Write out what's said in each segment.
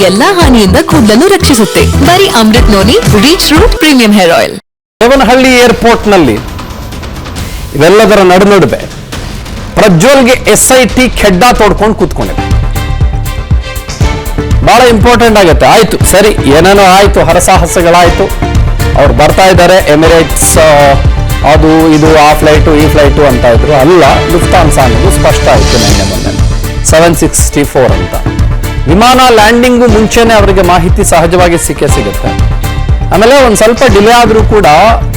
ಎಲ್ಲಾ ಹಾನಿಯಿಂದ ಕೂದಲನ್ನು ರಕ್ಷಿಸುತ್ತೆ. ಬರೀ Amrit noni reach root premium hair oil. Devanahalli airport ನಲ್ಲಿ ಇವೆಲ್ಲದರ ನಡುವೆ ಪ್ರಜ್ವಲ್ಗೆ SIT ಖೆಡ್ಡ ತೋಡ್ಕೊಂಡು ಕೂತ್ಕೊಂಡಿದೆ. ಬಹಳ ಇಂಪಾರ್ಟೆಂಟ್ ಆಗುತ್ತೆ. ಆಯ್ತು ಸರಿ, ಏನೇನೋ ಆಯ್ತು, ಹರಸಾಹಸಗಳಾಯ್ತು, ಅವ್ರು ಬರ್ತಾ ಇದ್ದಾರೆ, ಎಮಿರೇಟ್ಸ್ ಅದು ಇದು, ಆ ಫ್ಲೈಟು ಈ ಫ್ಲೈಟು ಅಂತ ಇದ್ರು. ಅಲ್ಲ, ಲುಫ್ತಾನ್ಸಾ ಅನ್ನೋದು ಸ್ಪಷ್ಟ ಆಯ್ತು ಮೊನ್ನೆ 764 ಅಂತ. ವಿಮಾನ ಲ್ಯಾಂಡಿಂಗು ಮುಂಚೆನೆ ಅವರಿಗೆ ಮಾಹಿತಿ ಸಹಜವಾಗಿ ಸಿಗುತ್ತೆ. ಆಮೇಲೆ ಒಂದು ಸ್ವಲ್ಪ ಡಿಲೇ ಆದರೂ ಕೂಡ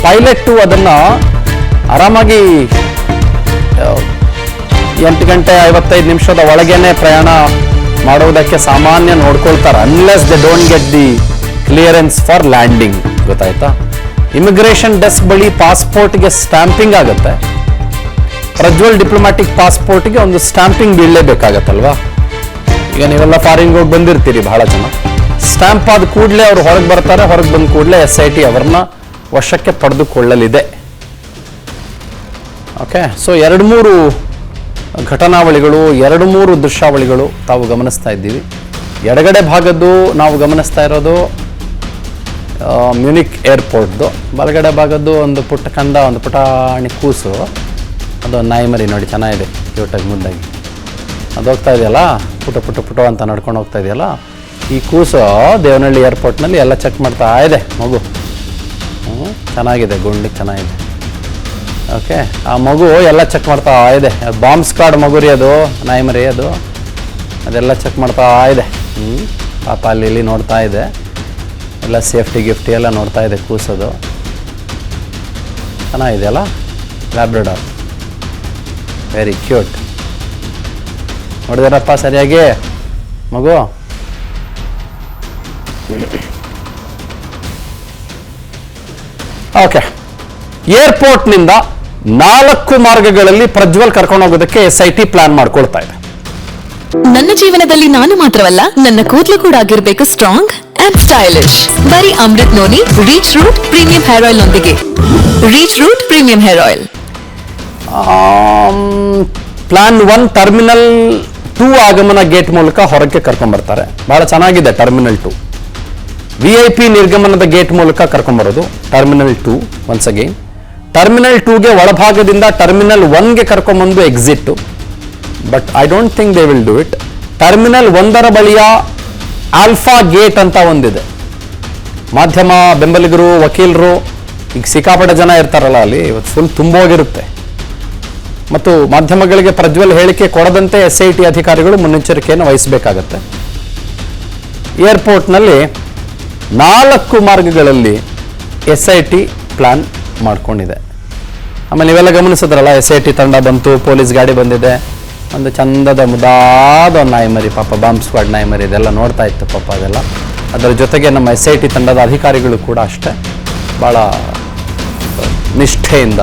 ಪೈಲಟ್ ಅದನ್ನ ಆರಾಮಾಗಿ 8:55 ಒಳಗೇನೆ ಪ್ರಯಾಣ ಮಾಡುವುದಕ್ಕೆ ಸಾಮಾನ್ಯ ನೋಡ್ಕೊಳ್ತಾರೆ, unless they don't get the clearance for landing. ಗೊತ್ತಾಯ್ತಾ? ಇಮಿಗ್ರೇಷನ್ ಡೆಸ್ಕ್ ಬಳಿ ಪಾಸ್ಪೋರ್ಟ್ಗೆ ಸ್ಟ್ಯಾಂಪಿಂಗ್ ಆಗುತ್ತೆ. ಪ್ರಜ್ವಲ್ ಡಿಪ್ಲೊಮ್ಯಾಟಿಕ್ ಪಾಸ್ಪೋರ್ಟ್ಗೆ ಒಂದು ಸ್ಟ್ಯಾಂಪಿಂಗ್ ಬೀಳಲೇಬೇಕಾಗತ್ತಲ್ವಾ? ಈಗ ನೀವೆಲ್ಲ ಫಾರಿನ್ಗೆ ಹೋಗಿ ಬಂದಿರ್ತೀರಿ ಬಹಳ ಜನ. ಸ್ಟ್ಯಾಂಪ್ ಆದ ಕೂಡಲೇ ಅವರು ಹೊರಗೆ ಬರ್ತಾರೆ, ಹೊರಗೆ ಬಂದ ಕೂಡಲೇ SIT ಅವರನ್ನ ವಶಕ್ಕೆ ಪಡೆದುಕೊಳ್ಳಲಿದೆ. ಓಕೆ, ಸೊ 2-3 ಘಟನಾವಳಿಗಳು, 2-3 ದೃಶ್ಯಾವಳಿಗಳು ತಾವು ಗಮನಿಸ್ತಾ ಇದ್ದೀವಿ. ಎಡಗಡೆ ಭಾಗದ್ದು ನಾವು ಗಮನಿಸ್ತಾ ಇರೋದು ಮ್ಯೂನಿಕ್ ಏರ್ಪೋರ್ಟ್ದು. ಬಲಗಡೆ ಭಾಗದ್ದು ಒಂದು ಪುಟ್ಟ ಕಂದ, ಒಂದು ಪುಟಾಣಿ ಕೂಸು, ಅದು ನಾಯಿ ಮರಿ ನೋಡಿ, ಚೆನ್ನಾಗಿದೆ, ಕ್ಯೂಟಾಗಿ ಮುದ್ದಾಗಿ ಅದು ಹೋಗ್ತಾ ಇದೆಯಲ್ಲ, ಪುಟ ಅಂತ ನಡ್ಕೊಂಡು ಹೋಗ್ತಾ ಇದೆಯಲ್ಲ. ಈ ಕೂಸು ದೇವನಹಳ್ಳಿ ಏರ್ಪೋರ್ಟ್ನಲ್ಲಿ ಎಲ್ಲ ಚೆಕ್ ಮಾಡ್ತಾ ಇದೆ. ಮಗು ಚೆನ್ನಾಗಿದೆ, ಗುಂಡಿಗೆ ಚೆನ್ನಾಗಿದೆ. ಓಕೆ, ಆ ಮಗು ಎಲ್ಲ ಚೆಕ್ ಮಾಡ್ತಾ ಇದೆ. ಬಾಂಬ್ ಸ್ಕ್ವಾಡ್ ಮಗು ರೀ ಅದು, ನಾಯಿ ಮರಿ ಅದು, ಅದೆಲ್ಲ ಚೆಕ್ ಮಾಡ್ತಾ ಇದೆ. ಪಾಪ ಅಲ್ಲಿ ನೋಡ್ತಾ ಇದೆ, ಎಲ್ಲ ಸೇಫ್ಟಿ ಗಿಫ್ಟಿ ಎಲ್ಲ ನೋಡ್ತಾ ಇದೆ. ಕೂಸೋದು ಚೆನ್ನಾಗಿದೆಯಲ್ಲ, ಲ್ಯಾಬ್ರಡಾರ್, ವೆರಿ ಕ್ಯೂಟ್. ನೋಡಿದಾರಪ್ಪ ಸರಿಯಾಗಿ ಮಗು? ಓಕೆ, ಏರ್ಪೋರ್ಟ್ನಿಂದ 4 ಮಾರ್ಗಗಳಲ್ಲಿ ಪ್ರಜ್ವಲ್ ಕರ್ಕೊಂಡು ಹೋಗೋದಕ್ಕೆ SIT ಪ್ಲಾನ್ ಮಾಡ್ಕೊಳ್ತಾ ಇದೆ. ನನ್ನ ಜೀವನದಲ್ಲಿ ನಾನು ಮಾತ್ರವಲ್ಲ, ನನ್ನ ಕೂದಲು ಕೂಡ ಆಗಿರ್ಬೇಕು ಸ್ಟ್ರಾಂಗ್ ಅಂಡ್ ಸ್ಟೈಲಿಶ್. ಬರೀ Amrit noni reach root premium hair oil ನೊಂದಿಗೆ. Reach root premium hair oil. Plan 1 terminal 2 ಆಗಮನ ಗೇಟ್ ಮೂಲಕ ಹೊರಕ್ಕೆ ಕರ್ಕೊಂಡ್ ಬರ್ತಾರೆ. ಬಹಳ ಚೆನ್ನಾಗಿದೆ. ಟರ್ಮಿನಲ್ 2 VIP ನಿರ್ಗಮನದ ಗೇಟ್ ಮೂಲಕ ಕರ್ಕೊಂಡ್ಬರೋದು. Terminal 2 once again. ಟರ್ಮಿನಲ್ 2ಗೆ ಒಳಭಾಗದಿಂದ ಟರ್ಮಿನಲ್ 1ಗೆ ಕರ್ಕೊಂಡ್ಬಂದು exit. But I don't think they will do it. Terminal 1ರ ಬಳಿಯ ಆಲ್ಫಾ ಗೇಟ್ ಅಂತ ಒಂದಿದೆ. ಮಾಧ್ಯಮ ಬೆಂಬಲಿಗರು, ವಕೀಲರು, ಈಗ ಸಿಕ್ಕಾಪಟ್ಟೆ ಜನ ಇರ್ತಾರಲ್ಲ ಅಲ್ಲಿ, ಇವತ್ತು ಫುಲ್ ತುಂಬೋಗಿರುತ್ತೆ. ಮತ್ತು ಮಾಧ್ಯಮಗಳಿಗೆ ಪ್ರಜ್ವಲ್ ಹೇಳಿಕೆ ಕೊಡದಂತೆ SIT ಅಧಿಕಾರಿಗಳು ಮುನ್ನೆಚ್ಚರಿಕೆಯನ್ನು ವಹಿಸಬೇಕಾಗತ್ತೆ. ಏರ್ಪೋರ್ಟ್ನಲ್ಲಿ 4 ಮಾರ್ಗಗಳಲ್ಲಿ SIT ಪ್ಲಾನ್ ಮಾಡ್ಕೊಂಡಿದೆ. ಆಮೇಲೆ ನೀವೆಲ್ಲ ಗಮನಿಸಿದ್ರಲ್ಲ, SIT ತಂಡ ಬಂತು, ಪೊಲೀಸ್ ಗಾಡಿ ಬಂದಿದೆ, ಒಂದು ಚಂದದ ಮುದಾದ ನಾಯಿ ಮರಿ, ಪಾಪ ಬಾಂಬ್ ಸ್ಕ್ವಾಡ್ ನಾಯಿ ಮರಿ, ಇದೆಲ್ಲ ನೋಡ್ತಾ ಇತ್ತು ಪಾಪ ಅದೆಲ್ಲ. ಅದರ ಜೊತೆಗೆ ನಮ್ಮ SIT ತಂಡದ ಅಧಿಕಾರಿಗಳು ಕೂಡ ಅಷ್ಟೇ ಭಾಳ ನಿಷ್ಠೆಯಿಂದ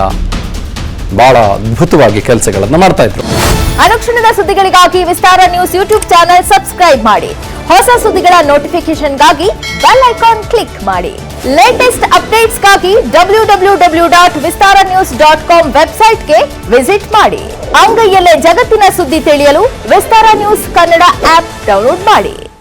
ಬಹಳ ಅದ್ಭುತವಾಗಿ ಕೆಲಸಗಳನ್ನು ಮಾಡ್ತಾ ಇದ್ರು. ಅನುಕ್ಷಣದ ಸುದ್ದಿಗಳಿಗಾಗಿ ವಿಸ್ತಾರ ನ್ಯೂಸ್ ಯೂಟ್ಯೂಬ್ ಚಾನೆಲ್ ಸಬ್ಸ್ಕ್ರೈಬ್ ಮಾಡಿ. ಹೊಸ ಸುದ್ದಿಗಳ ನೋಟಿಫಿಕೇಶನ್ಗಾಗಿ ಬೆಲ್ ಐಕಾನ್ ಕ್ಲಿಕ್ ಮಾಡಿ. ಲೇಟೆಸ್ಟ್ ಅಪ್ಡೇಟ್ಸ್ಗಾಗಿ www.vistaranews.com ವೆಬ್ಸೈಟ್ಗೆ ವಿಸಿಟ್ ಮಾಡಿ. ಅಂಗೈಯಲ್ಲೇ ಜಗತ್ತಿನ ಸುದ್ದಿ ತಿಳಿಯಲು ವಿಸ್ತಾರ ನ್ಯೂಸ್ ಕನ್ನಡ ಆಪ್ ಡೌನ್ಲೋಡ್ ಮಾಡಿ.